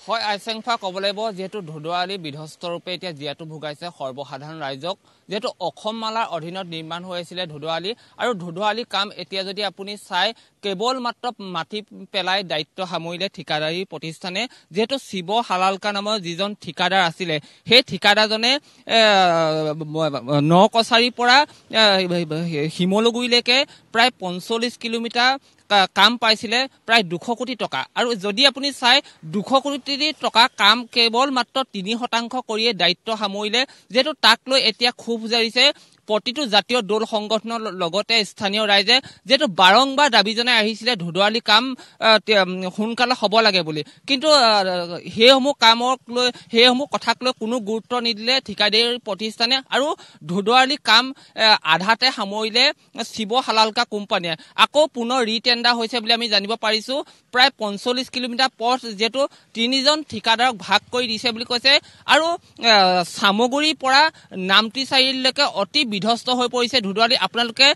হয় আইচেংফা ক'ব লাগিব যেহেতু ধুদুৱালি বিধ্বস্ত ৰূপে এতিয়া জিয়াটো ভুগাইছে সৰ্বসাধাৰণ ৰাইজক যেহেতু অসম মালাৰ অধীনত নিৰ্মাণ হৈ আছিলে ধুদুৱালি আৰু ধুদুৱালি কাম এতিয়া যদি আপুনি চাই কেৱল মাত্ৰ মাটি পেলাই দায়িত্ব সামৰিলে ঠিকাদাৰী প্ৰতিষ্ঠানে যেহেতু শিৱ হালালকা নামৰ যিজন ঠিকাদাৰ আছিলে সেই ঠিকাদাৰজনে নকছাৰীৰ পৰা শিমলুগুৰিলৈকে প্ৰায় ৪৫ কিলোমিটাৰ কাম পাইছিলে প্ৰায় ২০০ কোটি টকা আৰু যদি আপুনি চাই ২০০ কোটি টকা কাম কেৱল মাত্ৰ ৩% কৰিয়ে দায়িত্ব সামৰিলে যেহেতু তাক লৈ এতিয়া ক্ষোভ জাৰিছে প্ৰতিটো জাতীয় দল সংগঠনৰ লগতে স্থানীয় ৰাইজে যেহেতু বাৰংবাৰ দাবী জনাই আহিছিলে ধুদুৱালি কাম সোনকালে হ'ব লাগে বুলি কিন্তু সেইসমূহ কামক লৈ সেইসমূহ কথাক লৈ কোনো গুৰুত্ব নিদিলে ঠিকাদাৰী প্ৰতিষ্ঠানে আৰু ধুদুৱালি কাম আধাতে সামৰিলে শিৱ হালালকা কোম্পানীয়ে আকৌ পুনৰ ৰিটেণ্ডাৰ হৈছে বুলি আমি জানিব পাৰিছো প্ৰায় ৪৫ কিলোমিটাৰ পথ যেহেতু ৩জন ঠিকাদাৰক ভাগ কৰি দিছে বুলি কৈছে আৰু সামগুৰিৰ পৰা নামটি চাৰিলৈকে অতি বিধ্বস্ত হৈ পৰিছে ধুদুৱালি আপোনালোকে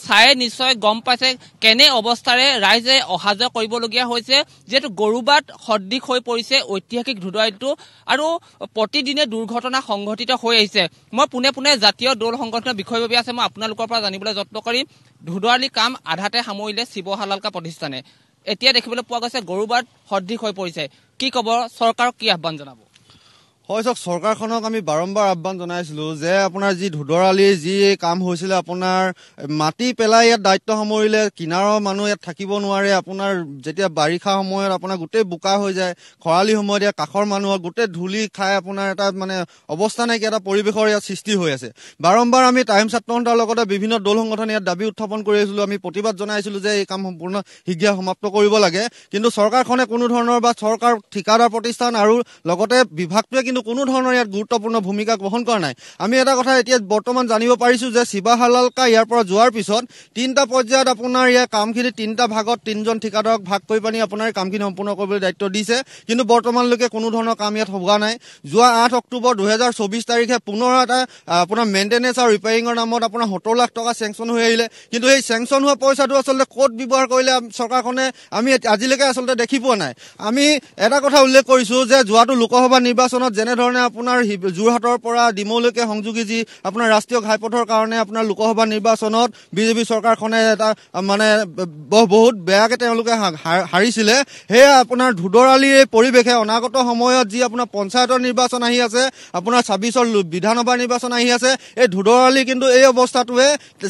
চাই নিশ্চয় গম পাইছে কেনে অৱস্থাৰে ৰাইজে অহা যোৱা কৰিবলগীয়া হৈছে যেহেতু গৰুবাট সদৃশ হৈ পৰিছে ঐতিহাসিক ধুদুৱালিটো আৰু প্ৰতিদিনে দুৰ্ঘটনা সংঘটিত হৈ আহিছে মই পোনে পোনে জাতীয় দল সংগঠনৰ বিষয়ববীয়া আছে মই আপোনালোকৰ পৰা জানিবলৈ যত্ন কৰিম ধুদুৱালি কাম আধাতে সামৰিলে শিৱ হালালকা প্ৰতিষ্ঠানে এতিয়া দেখিবলৈ পোৱা গৈছে গৰুবাট সদৃশ হৈ পৰিছে কি ক'ব চৰকাৰক কি আহ্বান জনাব হয় চাওক চৰকাৰখনক আমি বাৰম্বাৰ আহ্বান জনাইছিলো যে আপোনাৰ যি ধুদুৱালিৰ যি কাম হৈছিলে আপোনাৰ মাটি পেলাই ইয়াত দায়িত্ব সামৰিলে কিনাৰৰ মানুহ ইয়াত থাকিব নোৱাৰে আপোনাৰ যেতিয়া বাৰিষা সময়ত আপোনাৰ গোটেই বোকা হৈ যায় খৰালি সময়ত ইয়াত কাষৰ মানুহৰ গোটেই ধূলি খাই আপোনাৰ এটা মানে অৱস্থা নাইকিয়া এটা পৰিৱেশৰ ইয়াত সৃষ্টি হৈ আছে বাৰম্বাৰ আমি টাইম ছাত্ৰ সন্থাৰ লগতে বিভিন্ন দল সংগঠনে ইয়াত দাবী উত্থাপন কৰি আহিছিলো আমি প্ৰতিবাদ জনাইছিলো যে এই কাম সম্পূৰ্ণ শীঘ্ৰে সমাপ্ত কৰিব লাগে কিন্তু চৰকাৰখনে কোনো ধৰণৰ বা চৰকাৰ ঠিকাদাৰ প্ৰতিষ্ঠান আৰু লগতে বিভাগটোৱে কিন্তু কোনো ধৰণৰ ইয়াত গুৰুত্বপূৰ্ণ ভূমিকা গ্ৰহণ কৰা নাই আমি এটা কথা এতিয়া বৰ্তমান জানিব পাৰিছো যে শিৱ হালালকা ইয়াৰ পৰা যোৱাৰ পিছত ৩টা পৰ্যায়ত আপোনাৰ ইয়াৰ কামখিনি ৩টা ভাগত ৩জন ঠিকাদাৰক ভাগ কৰি পানি আপোনাৰ কামখিনি সম্পূৰ্ণ কৰিবলৈ দায়িত্ব দিছে কিন্তু বৰ্তমানলৈকে কোনো ধৰণৰ কাম ইয়াত হোৱা নাই যোৱা ৮ অক্টোবৰ ২০২৪ তাৰিখে পুনৰ এটা আপোনাৰ মেইনটেনেন্স আৰু ৰিপেয়াৰিঙৰ নামত আপোনাৰ ৭০ লাখ টকা চেংচন হৈ আহিলে কিন্তু এই চেংচন হোৱা পইচাটো আচলতে ক'ত ব্যৱহাৰ কৰিলে চৰকাৰখনে আমি আজিলৈকে আচলতে দেখি পোৱা নাই আমি এটা কথা উল্লেখ কৰিছো যে যোৱাটো লোকসভা নিৰ্বাচনত যেনেধৰণে আপোনাৰ যোৰহাটৰ পৰা ডিমৌলৈকে সংযোগী যি আপোনাৰ ৰাষ্ট্ৰীয় ঘাইপথৰ কাৰণে আপোনাৰ লোকসভা নিৰ্বাচনত বিজেপি চৰকাৰখনে এটা মানে বহুত বেয়াকে তেওঁলোকে হাৰিছিলে সেয়া আপোনাৰ ধুদুৱালিৰ এই পৰিৱেশে অনাগত সময়ত যি আপোনাৰ পঞ্চায়তৰ নিৰ্বাচন আহি আছে আপোনাৰ ২৬ৰ বিধানসভা নিৰ্বাচন আহি আছে এই ধুদুৱালি কিন্তু এই অৱস্থাটোৱে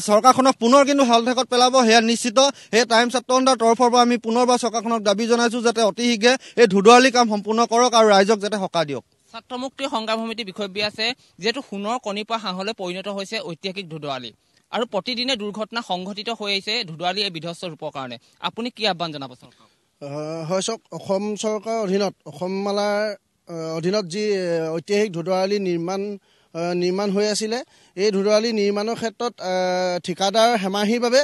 চৰকাৰখনক পুনৰ কিন্তু হালঠেকত পেলাব সেয়া নিশ্চিত সেই টাইম ছাত্ৰ সন্থাৰ তৰফৰ পৰা আমি পুনৰবাৰ চৰকাৰখনক দাবী জনাইছো যাতে অতি শীঘ্ৰে এই ধুদুৱালি কাম সম্পূৰ্ণ কৰক আৰু ৰাইজক যাতে সকাহ দিয়ক ছাত্ৰ মুক্তি সংগ্ৰাম সমিতি বিষয়ববীয়া আছে যেহেতু সোণৰ কণীৰ পৰা হাঁহলৈ পৰিণত হৈছে ঐতিহাসিক ধুদুৱালি আৰু প্ৰতিদিনে দুৰ্ঘটনা সংঘটিত হৈ আহিছে ধুদুৱালি এই বিধ্বস্ত ৰূপৰ কাৰণে আপুনি কি আহ্বান জনাব চৰকাৰক হয় চাওক অসম চৰকাৰৰ অধীনত অসম মালাৰ অধীনত যি ঐতিহাসিক ধুদুৱালি নিৰ্মাণ হৈ আছিলে এই ধুদুৱালি নিৰ্মাণৰ ক্ষেত্ৰত ঠিকাদাৰ হেমাহিৰ বাবে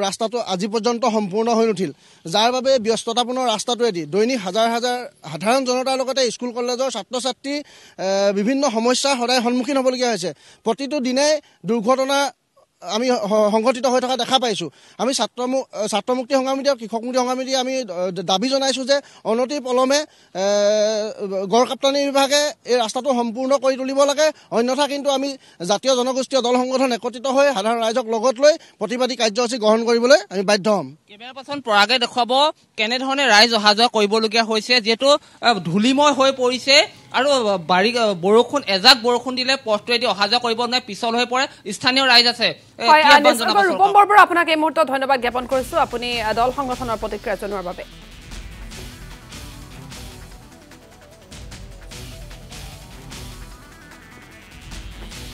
ৰাস্তাটো আজি পৰ্যন্ত সম্পূৰ্ণ হৈ নুঠিল যাৰ বাবে ব্যস্ততাপূৰ্ণ ৰাস্তাটোৱেদি দৈনিক হাজাৰ হাজাৰ সাধাৰণ জনতাৰ লগতে স্কুল কলেজৰ ছাত্ৰ ছাত্ৰী বিভিন্ন সমস্যাৰ সদায় সন্মুখীন হ'বলগীয়া হৈছে প্ৰতিটো দিনে দুৰ্ঘটনা আমি সংঘটিত হৈ থকা দেখা পাইছোঁ আমি ছাত্ৰ মুক্তি সংগ্ৰামী আৰু কৃষক মুক্তি সংগ্ৰামী আমি দাবী জনাইছোঁ যে অনতি পলমে গড়কাপ্তানি বিভাগে এই ৰাস্তাটো সম্পূৰ্ণ কৰি তুলিব লাগে অন্যথা কিন্তু আমি জাতীয় জনগোষ্ঠীয় দল সংগঠন একত্ৰিত হৈ সাধাৰণ ৰাইজক লগত লৈ প্ৰতিবাদী কাৰ্যসূচী গ্ৰহণ কৰিবলৈ আমি বাধ্য হ'ম কেমেৰাপাৰ্চন পৰাগে দেখুৱাব কেনেধৰণে ৰাইজ অহা যোৱা কৰিবলগীয়া হৈছে যিহেতু ধূলিময় হৈ পৰিছে আৰু বৰষুণ এজাক বৰষুণ দিলে পথটোৱেদি অহা যোৱা কৰিব নোৱাৰে পিছল হৈ পৰে স্থানীয় ৰাইজ আছে ৰূপম বৰবৰা আপোনাক এই মুহূৰ্তত ধন্যবাদ জ্ঞাপন কৰিছো আপুনি দল সংগঠনৰ প্ৰতিক্ৰিয়া জনোৱাৰ বাবে